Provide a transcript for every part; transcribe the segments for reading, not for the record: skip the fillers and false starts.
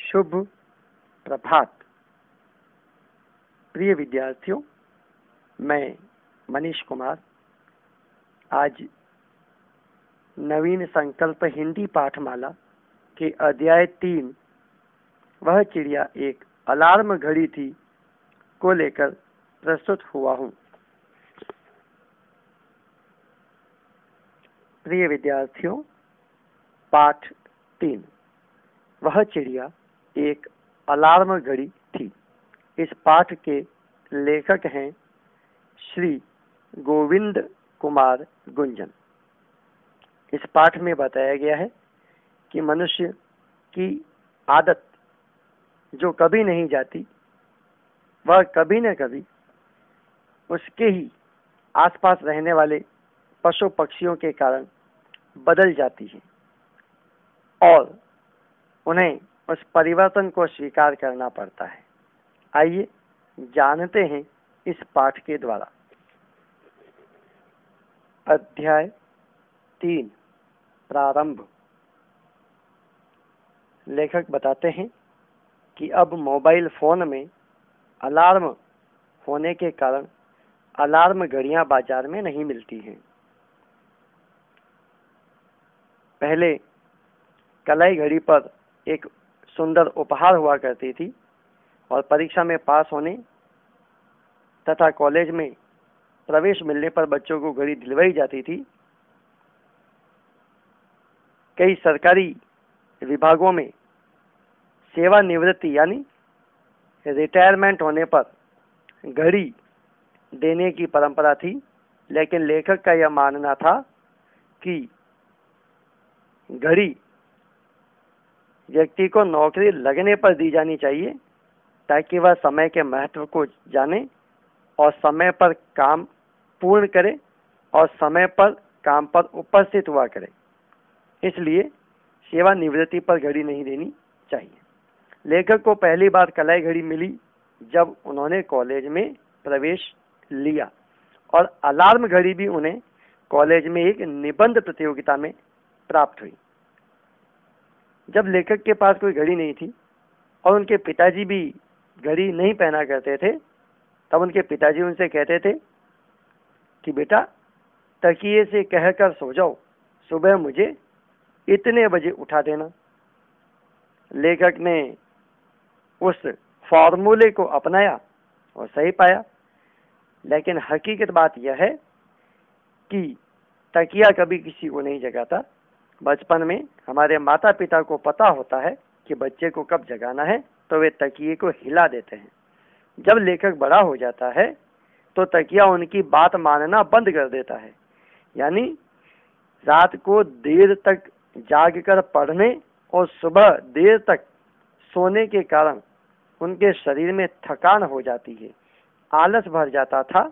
शुभ प्रभात प्रिय विद्यार्थियों, मैं मनीष कुमार आज नवीन संकल्प हिंदी पाठमाला के अध्याय 3 वह चिड़िया एक अलार्म घड़ी थी को लेकर प्रस्तुत हुआ हूँ। प्रिय विद्यार्थियों, पाठ 3 वह चिड़िया एक अलार्म घड़ी थी। इस पाठ के लेखक हैं श्री गोविंद कुमार गुंजन। इस पाठ में बताया गया है कि मनुष्य की आदत जो कभी नहीं जाती, वह कभी न कभी उसके ही आसपास रहने वाले पशु पक्षियों के कारण बदल जाती है और उन्हें उस परिवर्तन को स्वीकार करना पड़ता है। आइए जानते हैं इस पाठ के द्वारा। अध्याय 3 प्रारंभ। लेखक बताते हैं कि अब मोबाइल फोन में अलार्म होने के कारण अलार्म घड़ियां बाजार में नहीं मिलती हैं। पहले कलाई घड़ी पर एक सुंदर उपहार हुआ करती थी और परीक्षा में पास होने तथा कॉलेज में प्रवेश मिलने पर बच्चों को घड़ी दिलवाई जाती थी। कई सरकारी विभागों में सेवानिवृत्ति यानी रिटायरमेंट होने पर घड़ी देने की परंपरा थी, लेकिन लेखक का यह मानना था कि घड़ी व्यक्ति को नौकरी लगने पर दी जानी चाहिए ताकि वह समय के महत्व को जाने और समय पर काम पूर्ण करे और समय पर काम पर उपस्थित हुआ करे। इसलिए सेवानिवृत्ति पर घड़ी नहीं देनी चाहिए। लेखक को पहली बार कलाई घड़ी मिली जब उन्होंने कॉलेज में प्रवेश लिया और अलार्म घड़ी भी उन्हें कॉलेज में एक निबंध प्रतियोगिता में प्राप्त हुई। जब लेखक के पास कोई घड़ी नहीं थी और उनके पिताजी भी घड़ी नहीं पहना करते थे, तब उनके पिताजी उनसे कहते थे कि बेटा तकिए से कहकर सो जाओ, सुबह मुझे इतने बजे उठा देना। लेखक ने उस फॉर्मूले को अपनाया और सही पाया, लेकिन हकीकत बात यह है कि तकिया कभी किसी को नहीं जगाता। बचपन में हमारे माता पिता को पता होता है कि बच्चे को कब जगाना है, तो वे तकिए को हिला देते हैं। जब लेखक बड़ा हो जाता है तो तकिया उनकी बात मानना बंद कर देता है, यानी रात को देर तक जागकर पढ़ने और सुबह देर तक सोने के कारण उनके शरीर में थकान हो जाती है, आलस भर जाता था।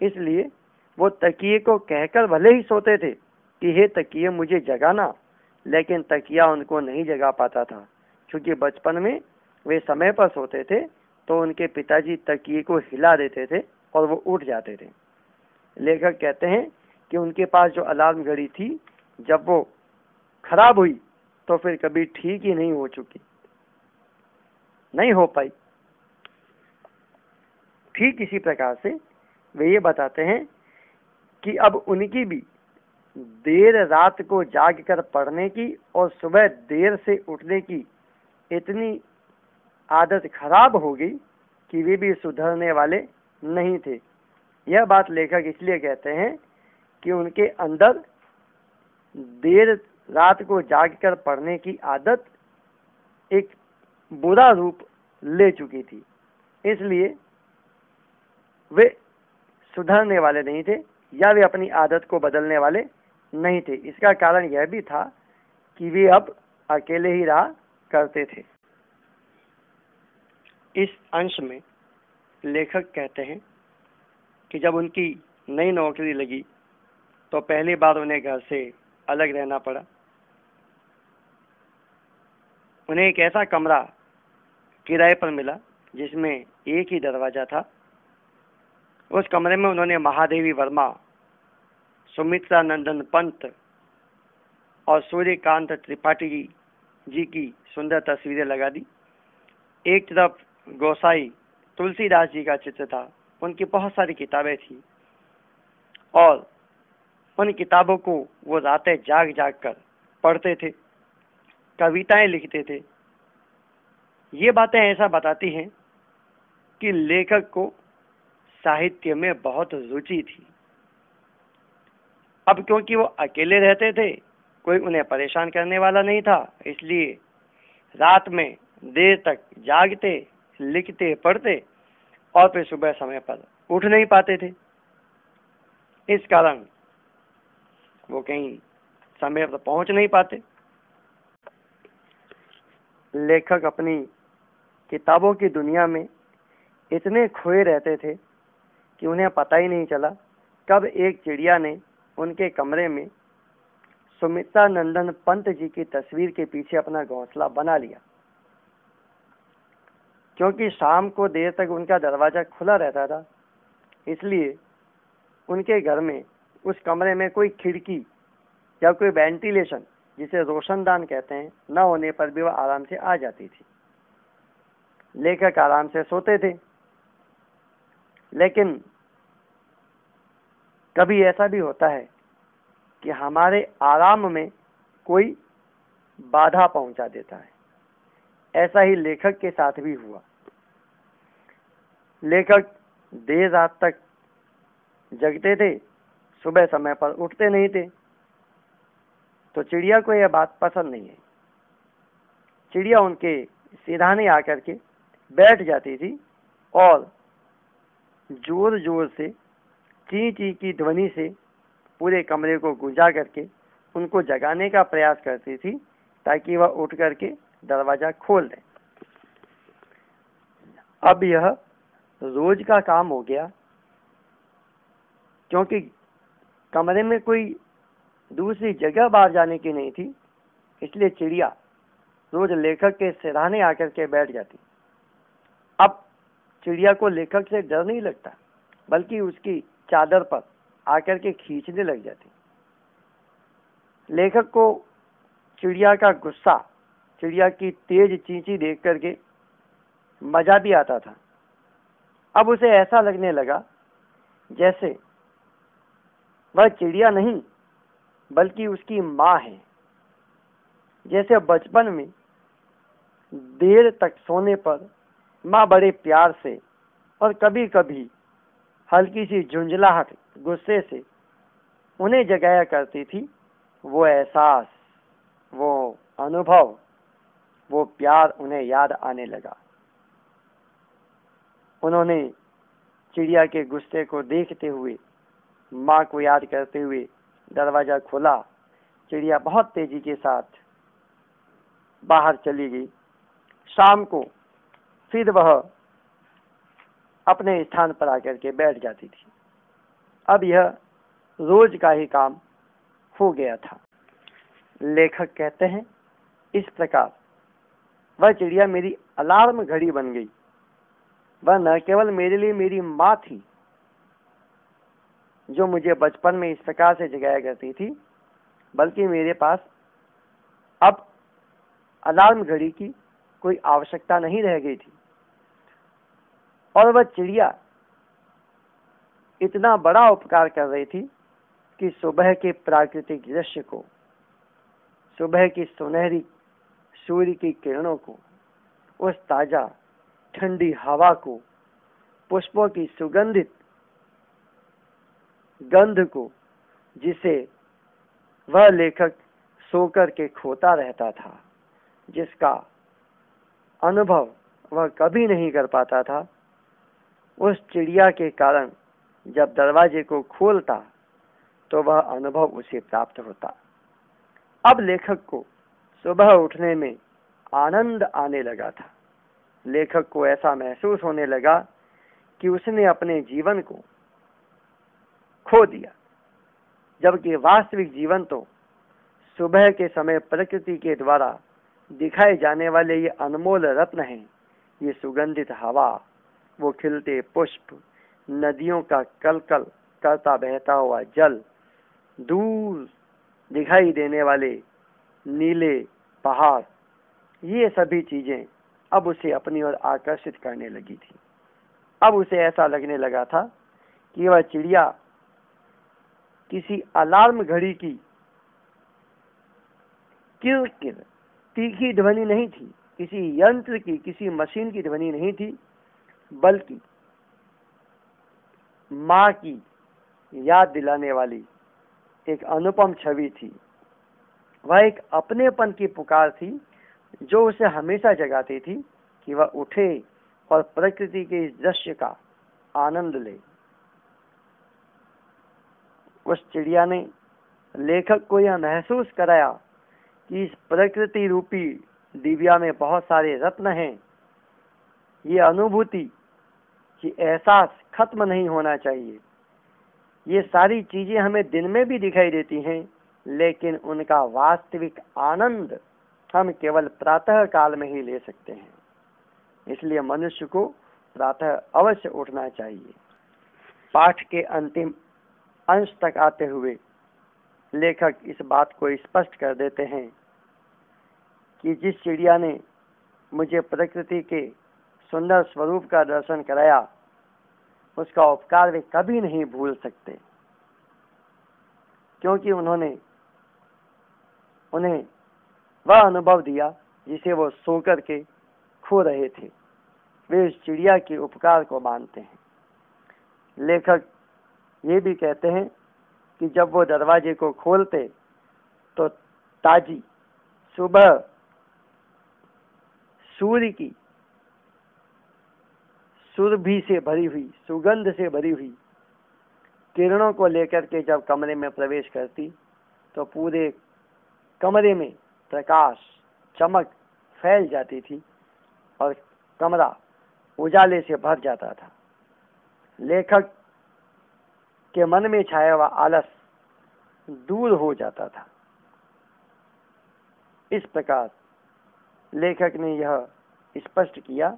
इसलिए वो तकिए को कहकर भले ही सोते थे कि हे तकिए मुझे जगाना, लेकिन तकिया उनको नहीं जगा पाता था, क्योंकि बचपन में वे समय पर सोते थे तो उनके पिताजी तकिए को हिला देते थे और वो उठ जाते थे। लेखक कहते हैं कि उनके पास जो अलार्म घड़ी थी, जब वो खराब हुई तो फिर कभी ठीक ही नहीं हो पाई। ठीक इसी प्रकार से वे ये बताते हैं कि अब उनकी भी देर रात को जागकर पढ़ने की और सुबह देर से उठने की इतनी आदत खराब हो गई कि वे भी सुधरने वाले नहीं थे। यह बात लेखक इसलिए कहते हैं कि उनके अंदर देर रात को जागकर पढ़ने की आदत एक बुरा रूप ले चुकी थी, इसलिए वे सुधरने वाले नहीं थे या वे अपनी आदत को बदलने वाले नहीं थे। इसका कारण यह भी था कि वे अब अकेले ही रहा करते थे। इस अंश में लेखक कहते हैं कि जब उनकी नई नौकरी लगी तो पहली बार उन्हें घर से अलग रहना पड़ा। उन्हें एक ऐसा कमरा किराए पर मिला जिसमें एक ही दरवाजा था। उस कमरे में उन्होंने महादेवी वर्मा, सुमित्रा नंदन पंत और सूर्यकांत त्रिपाठी जी की सुंदर तस्वीरें लगा दी। एक तरफ गोसाई तुलसीदास जी का चित्र था, उनकी बहुत सारी किताबें थी और उन किताबों को वो रातें जाग जाग कर पढ़ते थे, कविताएं लिखते थे। ये बातें ऐसा बताती हैं कि लेखक को साहित्य में बहुत रुचि थी। अब क्योंकि वो अकेले रहते थे, कोई उन्हें परेशान करने वाला नहीं था, इसलिए रात में देर तक जागते, लिखते, पढ़ते और फिर सुबह समय पर उठ नहीं पाते थे। इस कारण वो कहीं समय पर पहुंच नहीं पाते। लेखक अपनी किताबों की दुनिया में इतने खोए रहते थे कि उन्हें पता ही नहीं चला कब एक चिड़िया ने उनके कमरे में सुमित्रा नंदन पंत जी की तस्वीर के पीछे अपना घोंसला बना लिया। क्योंकि शाम को देर तक उनका दरवाजा खुला रहता था, इसलिए उनके घर में उस कमरे में कोई खिड़की या कोई वेंटिलेशन, जिसे रोशनदान कहते हैं, न होने पर भी वह आराम से आ जाती थी। लेखक आराम से सोते थे, लेकिन कभी ऐसा भी होता है कि हमारे आराम में कोई बाधा पहुंचा देता है। ऐसा ही लेखक के साथ भी हुआ। लेखक देर रात तक जगते थे, सुबह समय पर उठते नहीं थे। तो चिड़िया को यह बात पसंद नहीं है। चिड़िया उनके सिरहाने आकर के बैठ जाती थी और जोर जोर से ची ची की ध्वनि से पूरे कमरे को गूंजा करके उनको जगाने का प्रयास करती थी, ताकि वह उठ करके दरवाजा खोल दें। अब यह रोज का काम हो गया, क्योंकि कमरे में कोई दूसरी जगह बाहर जाने की नहीं थी, इसलिए चिड़िया रोज लेखक के सिरहाने आकर के बैठ जाती। अब चिड़िया को लेखक से डर नहीं लगता, बल्कि उसकी चादर पर आकर के खींचने लग जाती। लेखक को चिड़िया का गुस्सा, चिड़िया की तेज चींची देख करके मजा भी आता था। अब उसे ऐसा लगने लगा जैसे वह चिड़िया नहीं, बल्कि उसकी माँ है। जैसे बचपन में देर तक सोने पर माँ बड़े प्यार से और कभी कभी हल्की सी झुंझलाहट, गुस्से से उन्हें जगाया करती थी, वो एहसास, वो अनुभव, वो प्यार उन्हें याद आने लगा। उन्होंने चिड़िया के गुस्से को देखते हुए, माँ को याद करते हुए दरवाजा खोला। चिड़िया बहुत तेजी के साथ बाहर चली गई। शाम को फिर वह अपने स्थान पर आकर के बैठ जाती थी। अब यह रोज का ही काम हो गया था। लेखक कहते हैं, इस प्रकार वह चिड़िया मेरी अलार्म घड़ी बन गई। वह न केवल मेरे लिए मेरी माँ थी, जो मुझे बचपन में इस प्रकार से जगाया करती थी, बल्कि मेरे पास अब अलार्म घड़ी की कोई आवश्यकता नहीं रह गई थी। और वह चिड़िया इतना बड़ा उपकार कर रही थी कि सुबह के प्राकृतिक दृश्य को, सुबह की सुनहरी सूर्य की किरणों को, उस ताजा ठंडी हवा को, पुष्पों की सुगंधित गंध को, जिसे वह लेखक सोकर के खोता रहता था, जिसका अनुभव वह कभी नहीं कर पाता था, उस चिड़िया के कारण जब दरवाजे को खोलता तो वह अनुभव उसे प्राप्त होता। अब लेखक को सुबह उठने में आनंद आने लगा था। लेखक को ऐसा महसूस होने लगा कि उसने अपने जीवन को खो दिया, जबकि वास्तविक जीवन तो सुबह के समय प्रकृति के द्वारा दिखाए जाने वाले ये अनमोल रत्न हैं। ये सुगंधित हवा, वो खिलते पुष्प, नदियों का कलकल करता बहता हुआ जल, दूर दिखाई देने वाले नीले पहाड़, ये सभी चीजें अब उसे अपनी ओर आकर्षित करने लगी थी। अब उसे ऐसा लगने लगा था कि वह चिड़िया किसी अलार्म घड़ी की किर-किर तीखी ध्वनि नहीं थी, किसी यंत्र की, किसी मशीन की ध्वनि नहीं थी, बल्कि माँ की याद दिलाने वाली एक अनुपम छवि थी। वह एक अपनेपन की पुकार थी जो उसे हमेशा जगाती थी कि वह उठे और प्रकृति के इस दृश्य का आनंद ले। उस चिड़िया ने लेखक को यह महसूस कराया कि इस प्रकृति रूपी दिव्या में बहुत सारे रत्न हैं। ये अनुभूति, ये एहसास खत्म नहीं होना चाहिए। ये सारी चीजें हमें दिन में भी दिखाई देती हैं, लेकिन उनका वास्तविक आनंद हम केवल प्रातः काल में ही ले सकते हैं। इसलिए मनुष्य को प्रातः अवश्य उठना चाहिए। पाठ के अंतिम अंश तक आते हुए लेखक इस बात को स्पष्ट कर देते हैं कि जिस चिड़िया ने मुझे प्रकृति के सुंदर स्वरूप का दर्शन कराया, उसका उपकार वे कभी नहीं भूल सकते, क्योंकि उन्हें वह अनुभव दिया जिसे वो सो कर के खो रहे थे। वे उस चिड़िया के उपकार को मानते हैं। लेखक ये भी कहते हैं कि जब वो दरवाजे को खोलते तो ताजी सुबह सूर्य की सुरभि से भरी हुई, सुगंध से भरी हुई किरणों को लेकर के जब कमरे में प्रवेश करती तो पूरे कमरे में प्रकाश, चमक फैल जाती थी और कमरा उजाले से भर जाता था। लेखक के मन में छाया हुआ आलस दूर हो जाता था। इस प्रकार लेखक ने यह स्पष्ट किया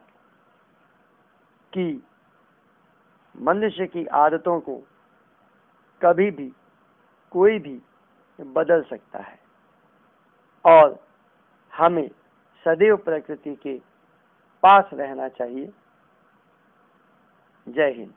कि मनुष्य की आदतों को कभी भी कोई भी बदल सकता है और हमें सदैव प्रकृति के पास रहना चाहिए। जय हिंद।